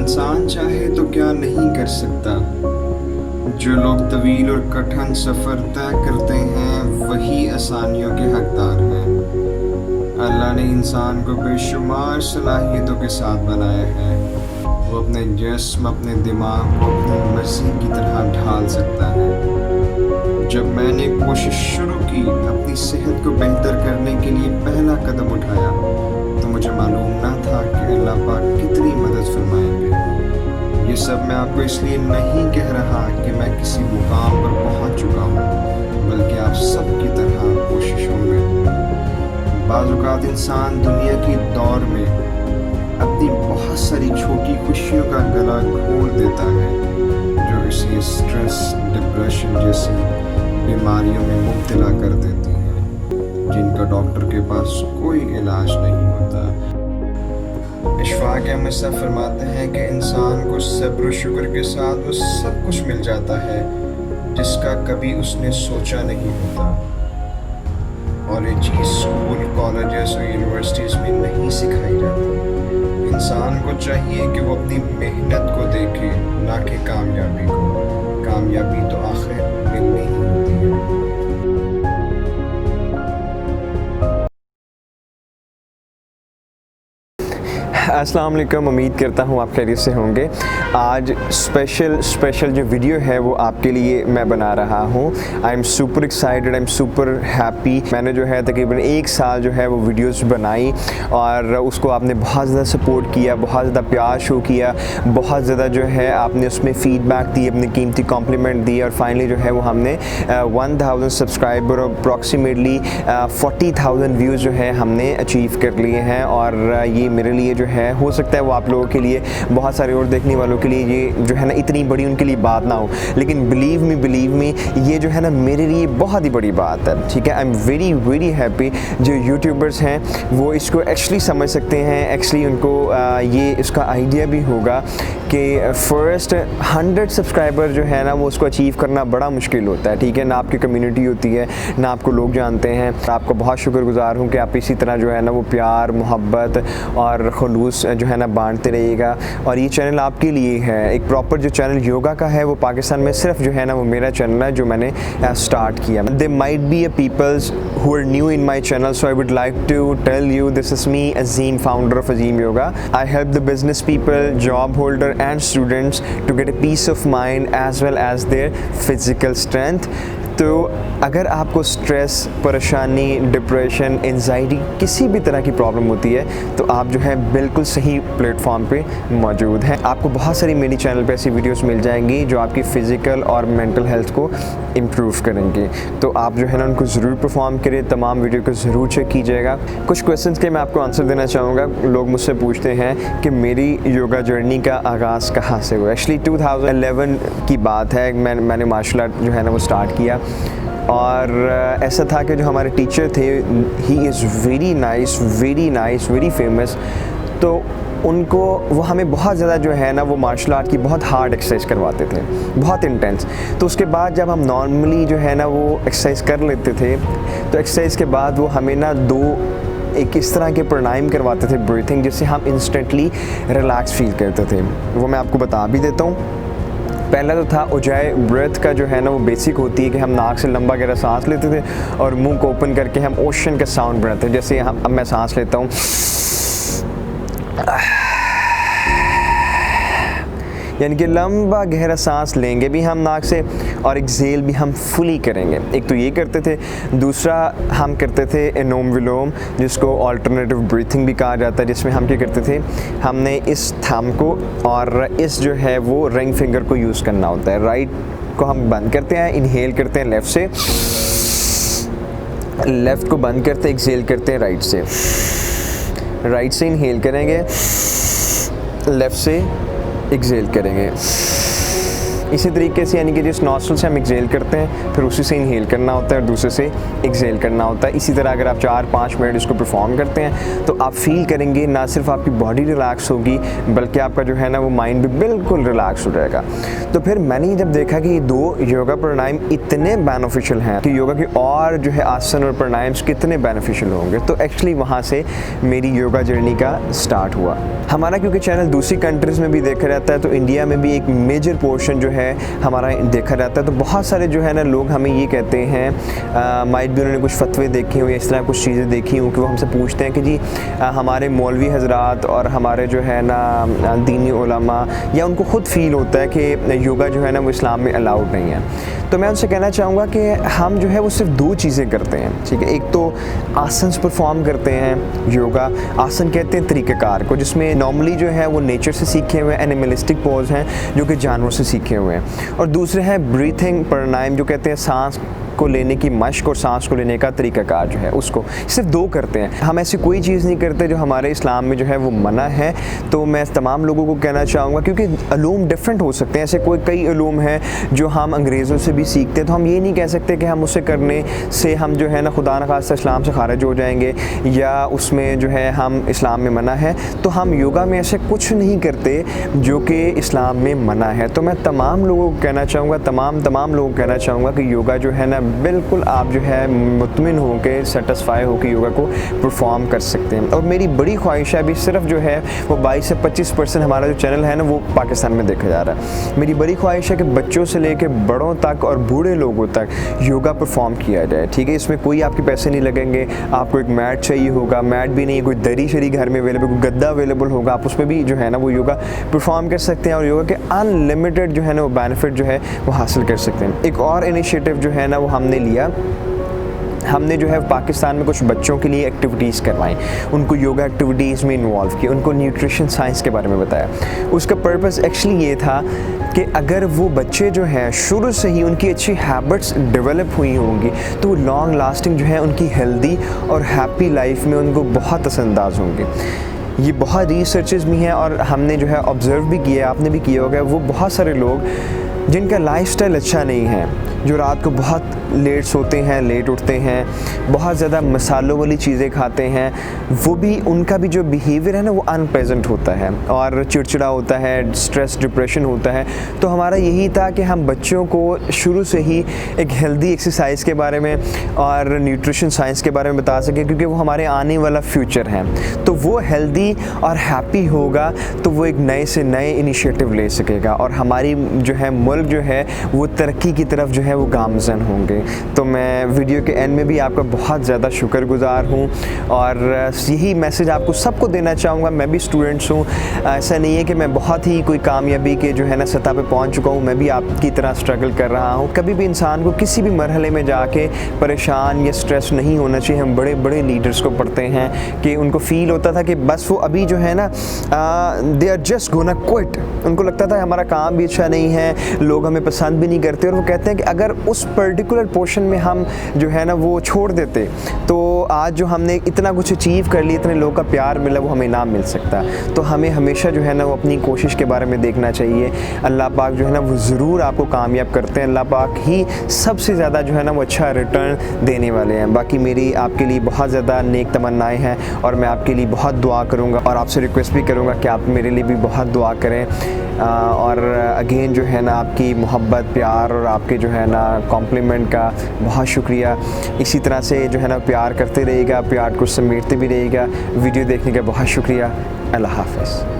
इंसान चाहे तो क्या नहीं कर सकता। जो लोग तवील और कठिन सफ़र तय करते हैं वही आसानियों के हकदार हैं। अल्लाह ने इंसान को बेशुमार सलाहियतों के साथ बनाया है। वो अपने जिस्म, अपने दिमाग को अपनी मर्जी की तरह ढाल सकता है। जब मैंने कोशिश शुरू की अपनी सेहत को बेहतर करने के लिए पहला कदम उठाया तो मुझे मालूम ना था कि अल्लाह पाक कितनी मदद फरमाएंगे। ये सब मैं आपको इसलिए नहीं कह रहा कि मैं किसी मुकाम पर पहुंच चुका हूं, बल्कि आप सब की तरह कोशिशों में। बाज़ औक़ात इंसान दुनिया की दौड़ में अपनी बहुत सारी छोटी खुशियों का गला घोट देता है, जो इसे स्ट्रेस, डिप्रेशन जैसी बीमारियों में मुब्तला कर देती हैं, जिनका डॉक्टर के पास कोई इलाज नहीं होता। इशफाक अहमद साहब फरमाते हैं कि इंसान को सब्र और शुक्र के साथ वो सब कुछ मिल जाता है जिसका कभी उसने सोचा नहीं होता, और ये चीज़ स्कूल, कॉलेजेस और यूनिवर्सिटीज़ में नहीं सिखाई जाती। इंसान को चाहिए कि वो अपनी मेहनत को देखे, ना कि कामयाबी को। कामयाबी तो आखिर मिलनी ही होती है। अस्सलाम वालेकुम, उम्मीद करता हूँ आप खैरियत से होंगे। आज स्पेशल जो वीडियो है वो आपके लिए मैं बना रहा हूँ। I am super excited, I am super happy. मैंने जो है तकरीबन 1 साल जो है वो वीडियोस बनाई और उसको आपने बहुत ज़्यादा सपोर्ट किया, बहुत ज़्यादा प्यार शो किया, बहुत ज़्यादा जो है आपने उसमें फ़ीडबैक दी, अपने कीमती कॉम्प्लीमेंट दिए, और फाइनली जो है वो हमने 1000 सब्सक्राइबर और अप्रॉक्सीमेटली 40,000 व्यूज़ जो है हमने अचीव कर लिए हैं। और ये मेरे लिए जो है हो सकता है वो आप लोगों के लिए, बहुत सारे और देखने वालों के लिए ये जो है ना इतनी बड़ी उनके लिए बात ना हो, लेकिन बिलीव मी ये जो है ना मेरे लिए बहुत ही बड़ी बात है। ठीक है, आई एम वेरी हैप्पी। जो यूट्यूबर्स हैं वो इसको एक्चुअली समझ सकते हैं, एक्चुअली उनको ये इसका आइडिया भी होगा कि फ़र्स्ट 100 सब्सक्राइबर जो है ना वो उसको अचीव करना बड़ा मुश्किल होता है। ठीक है, ना आपकी कम्युनिटी होती है, ना आपको लोग जानते हैं। आपका बहुत शुक्रगुजार हूँ कि आप इसी तरह जो है ना वो प्यार, मोहब्बत और खुलूस जो है ना बांटते रहिएगा। और ये चैनल आपके लिए है, एक प्रॉपर जो चैनल योगा का है वो पाकिस्तान में सिर्फ जो है ना वो मेरा चैनल है जो मैंने स्टार्ट किया। They might be a people's who are new in my channel, so I would like to tell you this is me, Azim, founder of Azim Yoga. I help the business people, job holder and students to get a peace of mind as well as their physical strength. तो अगर आपको stress, परेशानी, depression, anxiety, किसी भी तरह की problem होती है तो आप जो है बिल्कुल सही प्लेटफॉर्म पे मौजूद हैं। आपको बहुत सारी मेरी चैनल पे ऐसी वीडियोस मिल जाएंगी जो आपकी फ़िज़िकल और मेंटल हेल्थ को इम्प्रूव करेंगे। तो आप जो है ना उनको ज़रूर परफॉर्म करें, तमाम वीडियो को ज़रूर चेक कीजिएगा। कुछ क्वेश्चंस के मैं आपको आंसर देना चाहूँगा। लोग मुझसे पूछते हैं कि मेरी योगा जर्नी का आगाज़ कहाँ से हुआ। एक्चुअली 2011 की बात है, मैंने मार्शल आर्ट जो है ना वो स्टार्ट किया। और ऐसा था कि जो हमारे टीचर थे, he is very nice, very famous. तो उनको वो हमें बहुत ज़्यादा जो है ना वो मार्शल आर्ट की बहुत हार्ड एक्सरसाइज करवाते थे, बहुत इंटेंस। तो उसके बाद जब हम नॉर्मली जो है ना वो एक्सरसाइज कर लेते थे तो एक्सरसाइज के बाद वो हमें ना एक इस तरह के प्राणायाम करवाते थे, ब्रीथिंग, जिससे हम इंस्टेंटली रिलैक्स फील करते थे। वो मैं आपको बता भी देता हूँ। पहला तो था उजाई ब्रेथ का जो है ना वो बेसिक होती है कि हम नाक से लंबा गहरा सांस लेते थे और मुंह को ओपन करके हम ओशन का साउंड बनाते थे। जैसे अब मैं सांस लेता हूँ, यानी कि लंबा गहरा सांस लेंगे भी हम नाक से और एक्सेल भी हम फुली करेंगे। एक तो ये करते थे। दूसरा हम करते थे अनुलोम विलोम, जिसको अल्टरनेटिव ब्रीथिंग भी कहा जाता है, जिसमें हम क्या करते थे, हमने इस थंब को और इस जो है वो रिंग फिंगर को यूज़ करना होता है। राइट को हम बंद करते हैं, इनहेल करते हैं लेफ़्ट से, लेफ़्ट को बंद करते हैं, एक्सेल करते हैं राइट से। राइट से इनहेल करेंगे, लेफ़्ट से एक्सेल करेंगे। इसी तरीके से यानी कि जिस नॉस्ट्रल से हम एक्सेल करते हैं फिर उसी से इनहेल करना होता है और दूसरे से एक्सेल करना होता है। इसी तरह अगर आप 4-5 मिनट इसको परफॉर्म करते हैं तो आप फील करेंगे ना सिर्फ आपकी बॉडी रिलैक्स होगी बल्कि आपका जो है ना वो माइंड भी बिल्कुल रिलैक्स हो जाएगा। तो फिर मैंने जब देखा कि ये 2 योगा प्राणायाम इतने बेनिफिशियल हैं कि योगा के और जो है आसन और प्राणायाम कितने बेनिफिशियल होंगे, तो एक्चुअली वहाँ से मेरी योगा जर्नी का स्टार्ट हुआ। हमारा क्योंकि चैनल दूसरी कंट्रीज़ में भी देखा रहता है तो इंडिया में भी एक मेजर पोर्शन जो है हमारा देखा रहता है। तो बहुत सारे जो है ना लोग हमें ये कहते हैं, माइट भी उन्होंने कुछ फतवे देखे हों या इस तरह कुछ चीज़ें देखी हों कि वो हमसे पूछते हैं कि जी हमारे मौलवी हजरात और हमारे जो है ना दीनी उलमा या उनको खुद फील होता है कि योगा जो है ना वो इस्लाम में अलाउड नहीं है। तो मैं उनसे कहना चाहूँगा कि हम जो है वो सिर्फ 2 चीज़ें करते हैं, ठीक है। एक तो आसन परफॉर्म करते हैं, योगा आसन कहते हैं तरीक़ेकार को, जिसमें नॉर्मली जो है वो नेचर से सीखे हुए एनिमलिस्टिक पोज हैं जो कि जानवरों से सीखे हुए हैं, और दूसरे हैं ब्रीथिंग प्राणायाम जो कहते हैं सांस को लेने की मश्क और सांस को लेने का तरीक़ाकार जो है उसको सिर्फ 2 करते हैं। हम ऐसी कोई चीज़ नहीं करते जो हमारे इस्लाम में जो है वो मना है। तो मैं तमाम लोगों को कहना चाहूँगा क्योंकि अलूम डिफरेंट हो सकते हैं, ऐसे कई अलूम हैं जो हम अंग्रेज़ों से भी सीखते हैं, तो हम ये नहीं कह सकते कि हम उसे करने से हम जो है ना खुदा न खास्ता इस्लाम से खारिज हो जाएंगे या उसमें जो है हम इस्लाम में मना है। तो हम योगा में ऐसे कुछ नहीं करते जो कि इस्लाम में मना है। तो मैं तमाम लोगों को कहना चाहूँगा, तमाम लोगों को कहना चाहूँगा कि योगा जो है ना बिल्कुल आप जो है मुतमिन हो के सेटिस्फाई हो के योगा को परफॉर्म कर सकते हैं। और मेरी बड़ी ख्वाहिश है, अभी सिर्फ जो है वो 22 से 25% हमारा जो चैनल है ना वो पाकिस्तान में देखा जा रहा है। मेरी बड़ी ख्वाहिश है कि बच्चों से लेकर बड़ों तक और बूढ़े लोगों तक योगा परफॉर्म किया जाए, ठीक है। इसमें कोई आपके पैसे नहीं लगेंगे, आपको एक मैट चाहिए होगा, मैट भी नहीं, कोई दरी शरी घर में अवेलेबल, कोई गद्दा अवेलेबल होगा, आप उसमें भी जो है ना वो योगा परफॉर्म कर सकते हैं और योगा के अनलिमिटेड जो है ना वो बेनिफिट जो है वो हासिल कर सकते हैं। एक और इनिशिएटिव जो है ना वो हमने लिया, हमने जो है पाकिस्तान में कुछ बच्चों के लिए एक्टिविटीज़ करवाई, उनको योगा एक्टिविटीज़ में इन्वॉल्व किया, उनको न्यूट्रिशन साइंस के बारे में बताया। उसका पर्पस एक्चुअली ये था कि अगर वो बच्चे जो हैं शुरू से ही उनकी अच्छी हैबिट्स डेवलप हुई होंगी तो वो लॉन्ग लास्टिंग जो है उनकी हेल्दी और हैप्पी लाइफ में उनको बहुत असरअंदाज होंगे। ये बहुत रिसर्चेस भी हैं और हमने जो है ऑब्ज़र्व भी किया, आपने भी किया होगा, वो बहुत सारे लोग जिनका लाइफस्टाइल अच्छा नहीं है, जो रात को बहुत लेट सोते हैं, लेट उठते हैं, बहुत ज़्यादा मसालों वाली चीज़ें खाते हैं, वो भी उनका भी जो बिहेवियर है ना वो अनप्लेजेंट होता है और चिड़चिड़ा होता है, स्ट्रेस डिप्रेशन होता है। तो हमारा यही था कि हम बच्चों को शुरू से ही एक हेल्दी एक्सरसाइज के बारे में और न्यूट्रिशन साइंस के बारे में बता सकें, क्योंकि वो हमारे आने वाला फ्यूचर है। तो वो हेल्दी और हैप्पी होगा तो वो एक नए से नए इनिशिएटिव ले सकेगा और हमारी जो है मुल्क जो है वो तरक्की की तरफ जो है वो गामज़न होंगे। तो मैं वीडियो के एंड में भी आपका बहुत ज़्यादा शुक्रगुज़ार हूँ और यही मैसेज आपको सबको देना चाहूँगा। मैं भी स्टूडेंट्स हूँ, ऐसा नहीं है कि मैं बहुत ही कोई कामयाबी के जो है ना सतह पे पहुँच चुका हूँ, मैं भी आपकी तरह स्ट्रगल कर रहा हूँ। कभी भी इंसान को किसी भी मरहले में जाके परेशान या स्ट्रेस नहीं होना चाहिए। हम बड़े बड़े लीडर्स को पढ़ते हैं कि उनको फ़ील होता था कि बस वो अभी जो है ना they are just gonna quit, उनको लगता था हमारा काम भी अच्छा नहीं है, लोग हमें पसंद भी नहीं करते, और वो कहते हैं कि अगर उस पर्टिकुलर पोर्शन में हम जो है ना वो छोड़ देते तो आज जो हमने इतना कुछ अचीव कर लिया, इतने लोगों का प्यार मिला, वो हमें ना मिल सकता। तो हमें हमेशा जो है ना वो अपनी कोशिश के बारे में देखना चाहिए। अल्लाह पाक जो है ना वो ज़रूर आपको कामयाब करते हैं, अल्लाह पाक ही सबसे ज़्यादा जो है ना वो अच्छा रिटर्न देने वाले हैं। बाकी मेरी आपके लिए बहुत ज़्यादा नेक तमन्नाएँ हैं और मैं आपके लिए बहुत दुआ करूँगा और आपसे रिक्वेस्ट भी करूँगा कि आप मेरे लिए भी बहुत दुआ करें। और अगेन जो है ना आपकी मोहब्बत, प्यार और आपके जो है ना कॉम्प्लीमेंट का बहुत शुक्रिया। इसी तरह से जो है ना प्यार करते रहिएगा, प्यार को समेटते भी रहिएगा। वीडियो देखने का बहुत शुक्रिया। अल्लाह हाफ़िज़।